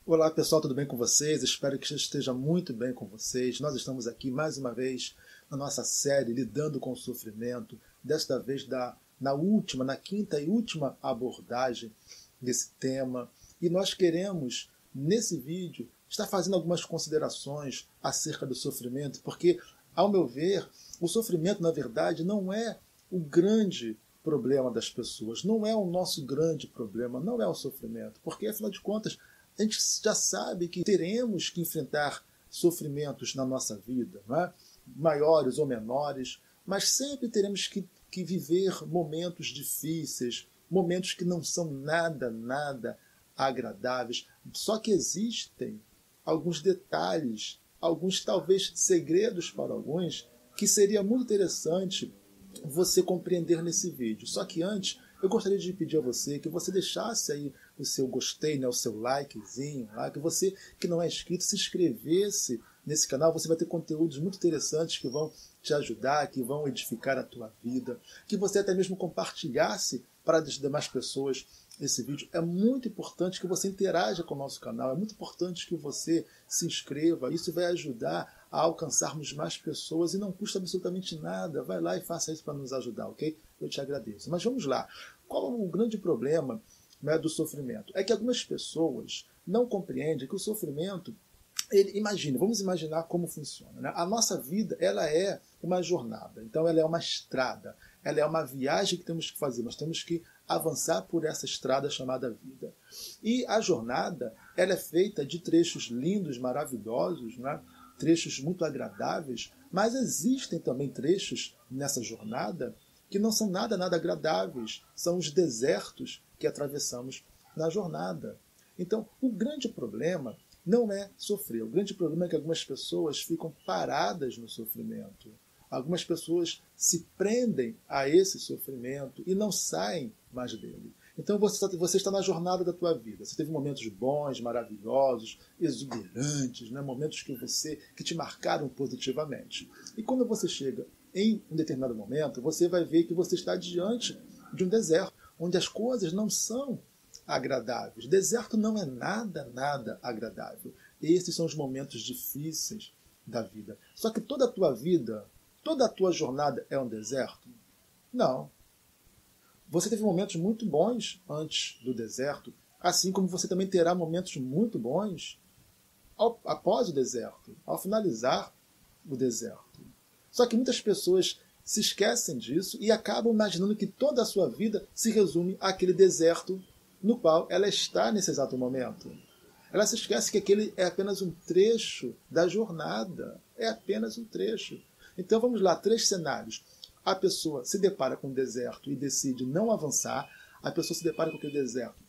Olá pessoal, tudo bem com vocês? Espero que esteja muito bem com vocês. Nós estamos aqui mais uma vez na nossa série Lidando com o Sofrimento, desta vez na quinta e última abordagem desse tema. E nós queremos, nesse vídeo, estar fazendo algumas considerações acerca do sofrimento, porque, ao meu ver, o sofrimento, na verdade, não é o grande problema das pessoas, não é o nosso grande problema, não é o sofrimento, porque, afinal de contas, a gente já sabe que teremos que enfrentar sofrimentos na nossa vida, não é? Maiores ou menores, mas sempre teremos que viver momentos difíceis, momentos que não são nada agradáveis. Só que existem alguns detalhes, alguns talvez segredos para alguns, que seria muito interessante você compreender nesse vídeo. Só que antes, eu gostaria de pedir a você que você deixasse aí o seu gostei, né, o seu likezinho, lá, que você que não é inscrito se inscrevesse nesse canal. Você vai ter conteúdos muito interessantes que vão te ajudar, que vão edificar a tua vida, que você até mesmo compartilhasse para as demais pessoas esse vídeo. É muito importante que você interaja com o nosso canal, é muito importante que você se inscreva. Isso vai ajudar a alcançarmos mais pessoas e não custa absolutamente nada. Vai lá e faça isso para nos ajudar, ok? Eu te agradeço. Mas vamos lá. Qual é o grande problema, né, do sofrimento? É que algumas pessoas não compreendem que o sofrimento, vamos imaginar como funciona, né? A nossa vida, ela é uma jornada, então ela é uma estrada, ela é uma viagem que temos que fazer, nós temos que avançar por essa estrada chamada vida. E a jornada, ela é feita de trechos lindos, maravilhosos, né? Trechos muito agradáveis, mas existem também trechos nessa jornada que não são nada agradáveis, são os desertos que atravessamos na jornada. Então, o grande problema não é sofrer, o grande problema é que algumas pessoas ficam paradas no sofrimento. Algumas pessoas se prendem a esse sofrimento e não saem mais dele. Então você está na jornada da tua vida. Você teve momentos bons, maravilhosos, exuberantes, né? Momentos que te marcaram positivamente. E quando você chega em um determinado momento, você vai ver que você está diante de um deserto, onde as coisas não são agradáveis. Deserto não é nada agradável. Esses são os momentos difíceis da vida. Só que toda a tua vida, toda a tua jornada é um deserto? Não. Você teve momentos muito bons antes do deserto, assim como você também terá momentos muito bons após o deserto, ao finalizar o deserto. Só que muitas pessoas se esquecem disso e acabam imaginando que toda a sua vida se resume àquele deserto no qual ela está nesse exato momento. Ela se esquece que aquele é apenas um trecho da jornada. É apenas um trecho. Então vamos lá, 3 cenários. A pessoa se depara com o deserto e decide não avançar. A pessoa se depara com aquele deserto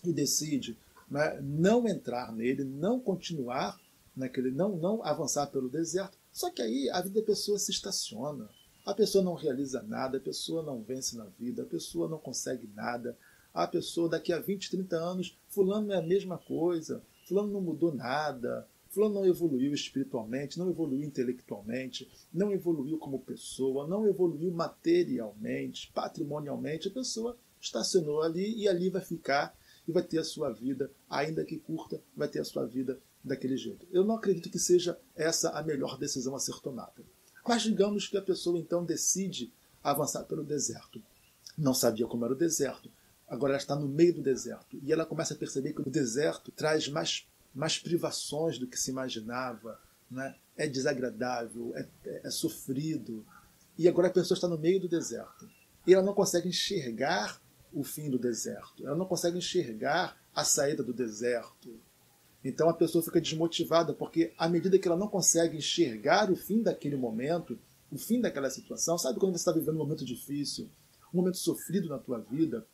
e decide, né, não entrar nele, não continuar naquele, não avançar pelo deserto. Só que aí a vida da pessoa se estaciona. A pessoa não realiza nada, a pessoa não vence na vida, a pessoa não consegue nada. A pessoa daqui a 20, 30 anos, fulano é a mesma coisa, fulano não mudou nada, fulano não evoluiu espiritualmente, não evoluiu intelectualmente, não evoluiu como pessoa, não evoluiu materialmente, patrimonialmente. A pessoa estacionou ali e ali vai ficar e vai ter a sua vida, ainda que curta, vai ter a sua vida daquele jeito. Eu não acredito que seja essa a melhor decisão a ser tomada. Mas digamos que a pessoa então decide avançar pelo deserto. Não sabia como era o deserto. Agora ela está no meio do deserto. E ela começa a perceber que o deserto traz mais privações do que se imaginava. Né? É desagradável, é sofrido. E agora a pessoa está no meio do deserto. E ela não consegue enxergar o fim do deserto. Ela não consegue enxergar a saída do deserto. Então a pessoa fica desmotivada, porque à medida que ela não consegue enxergar o fim daquele momento, o fim daquela situação, sabe quando você está vivendo um momento difícil, um momento sofrido na tua vida,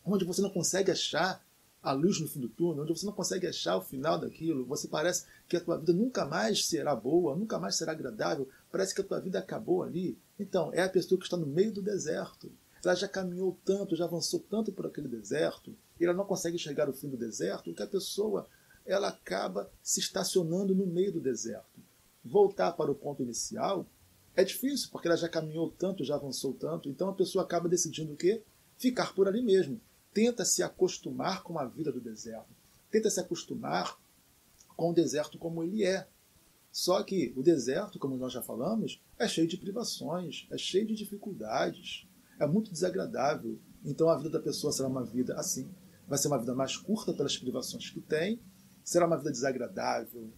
onde você não consegue achar a luz no fim do túnel, onde você não consegue achar o final daquilo, você parece que a tua vida nunca mais será boa, nunca mais será agradável, parece que a tua vida acabou ali. Então, é a pessoa que está no meio do deserto. Ela já caminhou tanto, já avançou tanto por aquele deserto, e ela não consegue enxergar o fim do deserto, que a pessoa ela acaba se estacionando no meio do deserto. Voltar para o ponto inicial é difícil, porque ela já caminhou tanto, já avançou tanto, então a pessoa acaba decidindo o quê? Ficar por ali mesmo. Tenta se acostumar com a vida do deserto. Tenta se acostumar com o deserto como ele é. Só que o deserto, como nós já falamos, é cheio de privações, é cheio de dificuldades, é muito desagradável. Então a vida da pessoa será uma vida assim. Vai ser uma vida mais curta pelas privações que tem, será uma vida desagradável,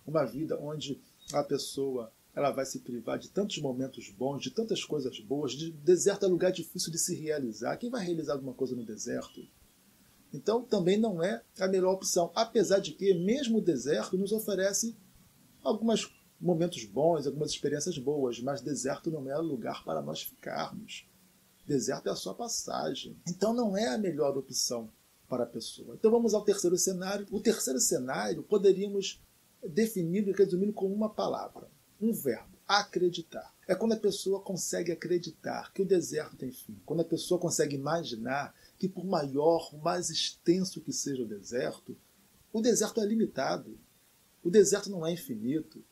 uma vida onde a pessoa ela vai se privar de tantos momentos bons, de tantas coisas boas. Deserto é lugar difícil de se realizar. Quem vai realizar alguma coisa no deserto? Então também não é a melhor opção, apesar de que mesmo o deserto nos oferece alguns momentos bons, algumas experiências boas, mas deserto não é lugar para nós ficarmos. Deserto é a sua passagem. Então não é a melhor opção para a pessoa. Então vamos ao terceiro cenário. O terceiro cenário poderíamos definir e resumir com uma palavra, um verbo: acreditar. É quando a pessoa consegue acreditar que o deserto tem fim. Quando a pessoa consegue imaginar que por maior, mais extenso que seja o deserto é limitado. O deserto não é infinito.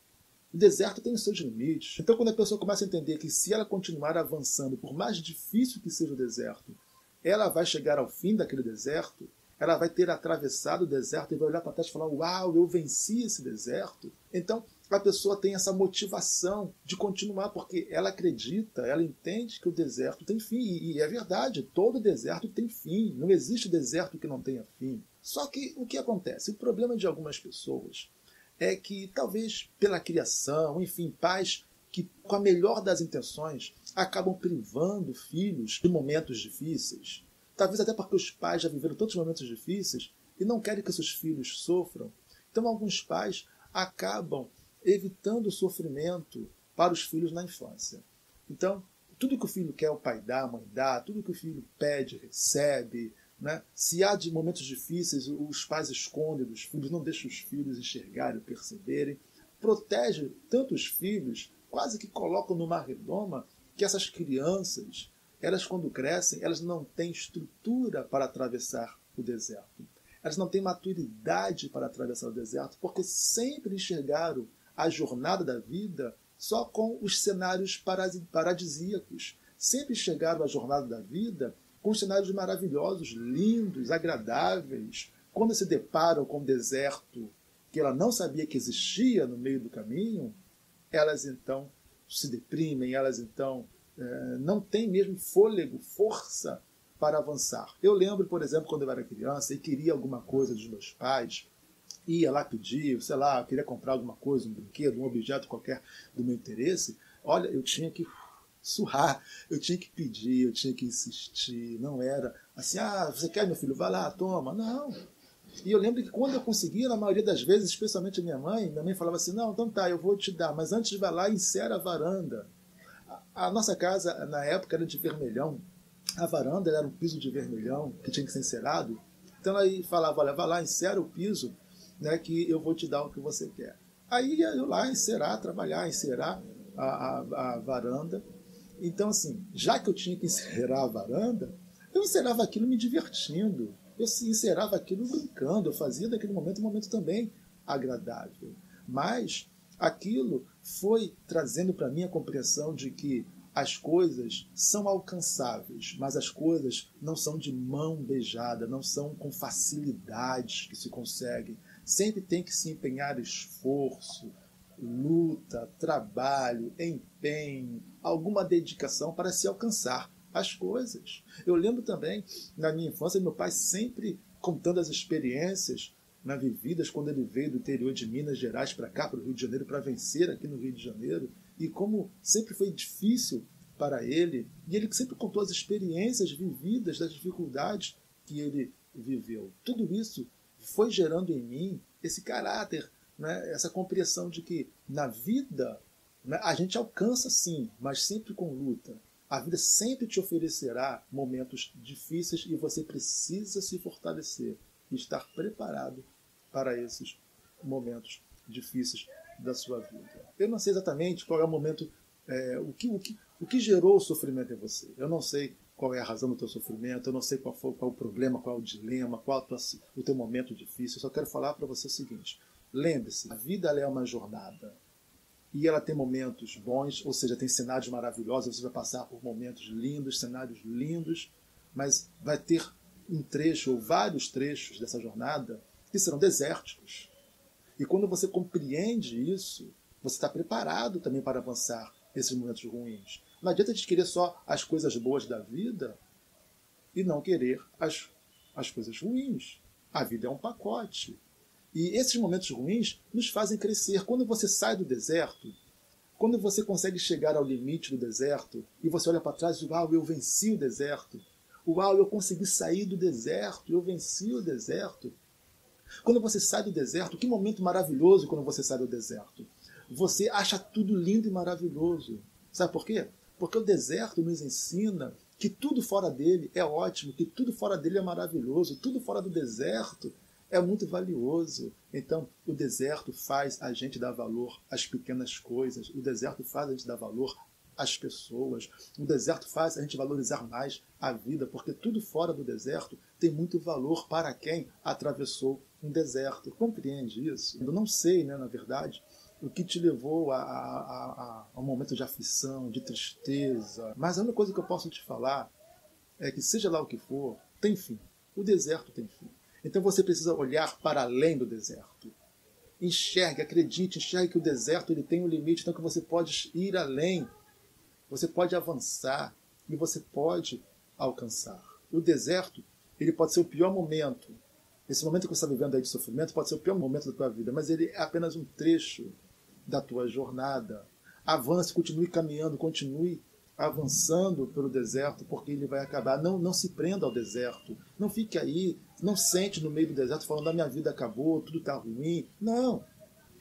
O deserto tem os seus limites. Então, quando a pessoa começa a entender que se ela continuar avançando, por mais difícil que seja o deserto, ela vai chegar ao fim daquele deserto, ela vai ter atravessado o deserto e vai olhar para trás e falar: uau, eu venci esse deserto. Então, a pessoa tem essa motivação de continuar, porque ela acredita, ela entende que o deserto tem fim. E é verdade, todo deserto tem fim. Não existe deserto que não tenha fim. Só que o que acontece? O problema de algumas pessoas é que, talvez pela criação, enfim, pais que, com a melhor das intenções, acabam privando filhos de momentos difíceis. Talvez até porque os pais já viveram tantos momentos difíceis e não querem que seus filhos sofram. Então, alguns pais acabam evitando o sofrimento para os filhos na infância. Então, tudo que o filho quer, o pai dá, a mãe dá, tudo que o filho pede, recebe. Né? Se há de momentos difíceis, os pais escondem dos filhos, não deixam os filhos enxergarem, perceberem. Protege tanto os filhos, quase que colocam numa redoma, que essas crianças, elas quando crescem, elas não têm estrutura para atravessar o deserto. Elas não têm maturidade para atravessar o deserto, porque sempre enxergaram a jornada da vida só com os cenários paradisíacos. Sempre enxergaram a jornada da vida com cenários maravilhosos, lindos, agradáveis. Quando se deparam com um deserto que ela não sabia que existia no meio do caminho, elas então se deprimem, elas então não têm mesmo fôlego, força para avançar. Eu lembro, por exemplo, quando eu era criança e queria alguma coisa dos meus pais, ia lá pedir, sei lá, eu queria comprar alguma coisa, um brinquedo, um objeto qualquer do meu interesse. Olha, eu tinha que surrar, eu tinha que pedir, eu tinha que insistir, não era assim: ah, você quer, meu filho, vai lá, toma. Não. E eu lembro que quando eu conseguia, na maioria das vezes, especialmente a minha mãe falava assim: não, então tá, eu vou te dar, mas antes vai lá e encera a varanda. A nossa casa, na época, era de vermelhão. A varanda era um piso de vermelhão que tinha que ser encerado. Então ela falava: olha, vai lá, encera o piso, né, que eu vou te dar o que você quer. Aí ia eu lá encerar, trabalhar, encerar a varanda. Então, assim, já que eu tinha que encerar a varanda, eu encerava aquilo me divertindo, eu encerava aquilo brincando, eu fazia daquele momento um momento também agradável. Mas aquilo foi trazendo para mim a compreensão de que as coisas são alcançáveis, mas as coisas não são de mão beijada, não são com facilidade que se conseguem. Sempre tem que se empenhar esforço, luta, trabalho, empenho, alguma dedicação para se alcançar as coisas. Eu lembro também, na minha infância, meu pai sempre contando as experiências vividas quando ele veio do interior de Minas Gerais para cá, para o Rio de Janeiro, para vencer aqui no Rio de Janeiro, e como sempre foi difícil para ele, e ele sempre contou as experiências vividas, das dificuldades que ele viveu. Tudo isso foi gerando em mim esse caráter, né, essa compreensão de que na vida, né, a gente alcança sim, mas sempre com luta. A vida sempre te oferecerá momentos difíceis e você precisa se fortalecer e estar preparado para esses momentos difíceis da sua vida. Eu não sei exatamente qual é o momento, o que gerou o sofrimento em você. Eu não sei qual é a razão do teu sofrimento, eu não sei qual é o problema, qual é o dilema, qual é o teu momento difícil. Eu só quero falar para você o seguinte: lembre-se, a vida é uma jornada. E ela tem momentos bons, ou seja, tem cenários maravilhosos, você vai passar por momentos lindos, cenários lindos, mas vai ter um trecho ou vários trechos dessa jornada que serão desérticos. E quando você compreende isso, você está preparado também para avançar nesses momentos ruins. Não adianta a gente querer só as coisas boas da vida e não querer as coisas ruins. A vida é um pacote. E esses momentos ruins nos fazem crescer. Quando você sai do deserto, quando você consegue chegar ao limite do deserto e você olha para trás e diz, uau, eu venci o deserto. Uau, eu consegui sair do deserto, eu venci o deserto. Quando você sai do deserto, que momento maravilhoso quando você sai do deserto. Você acha tudo lindo e maravilhoso. Sabe por quê? Porque o deserto nos ensina que tudo fora dele é ótimo, que tudo fora dele é maravilhoso, tudo fora do deserto é muito valioso. Então, o deserto faz a gente dar valor às pequenas coisas, o deserto faz a gente dar valor às pessoas, o deserto faz a gente valorizar mais a vida, porque tudo fora do deserto tem muito valor para quem atravessou um deserto. Compreende isso? Eu não sei, né, na verdade, o que te levou a um momento de aflição, de tristeza, mas a única coisa que eu posso te falar é que, seja lá o que for, tem fim. O deserto tem fim. Então você precisa olhar para além do deserto. Enxergue, acredite, enxergue que o deserto ele tem um limite, então que você pode ir além, você pode avançar e você pode alcançar. O deserto ele pode ser o pior momento. Esse momento que você está vivendo aí de sofrimento pode ser o pior momento da tua vida, mas ele é apenas um trecho da tua jornada. Avance, continue caminhando, continue avançando pelo deserto, porque ele vai acabar. Não se prenda ao deserto. Não fique aí, não sente no meio do deserto falando, a minha vida acabou, tudo está ruim. Não,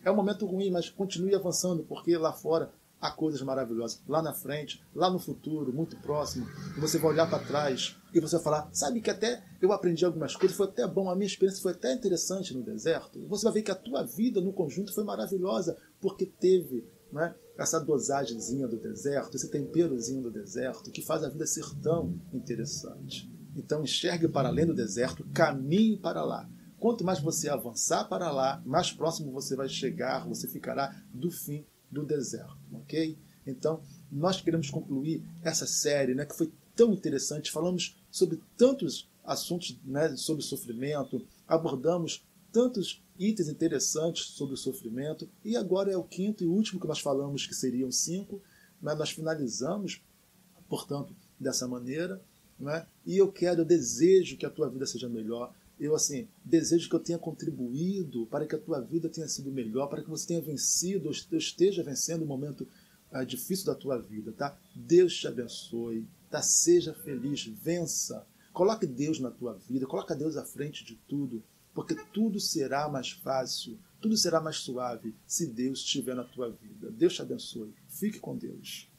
é um momento ruim, mas continue avançando, porque lá fora há coisas maravilhosas. Lá na frente, lá no futuro, muito próximo, você vai olhar para trás e você vai falar, sabe que até eu aprendi algumas coisas, foi até bom, a minha experiência foi até interessante no deserto. Você vai ver que a tua vida no conjunto foi maravilhosa, porque teve, né, essa dosagemzinha do deserto, esse temperozinho do deserto, que faz a vida ser tão interessante. Então enxergue para além do deserto, caminhe para lá. Quanto mais você avançar para lá, mais próximo você vai chegar, você ficará do fim do deserto, ok? Então, nós queremos concluir essa série, né, que foi tão interessante. Falamos sobre tantos assuntos, né, sobre sofrimento, abordamos tantos itens interessantes sobre o sofrimento, e agora é o quinto e último que nós falamos, que seriam 5, né, nós finalizamos, portanto, dessa maneira, né, e eu desejo que a tua vida seja melhor. Eu, desejo que eu tenha contribuído para que a tua vida tenha sido melhor, para que você tenha vencido, ou esteja vencendo um momento difícil da tua vida, tá? Deus te abençoe, tá? Seja feliz, vença. Coloque Deus na tua vida, coloque Deus à frente de tudo, porque tudo será mais fácil, tudo será mais suave se Deus estiver na tua vida. Deus te abençoe. Fique com Deus.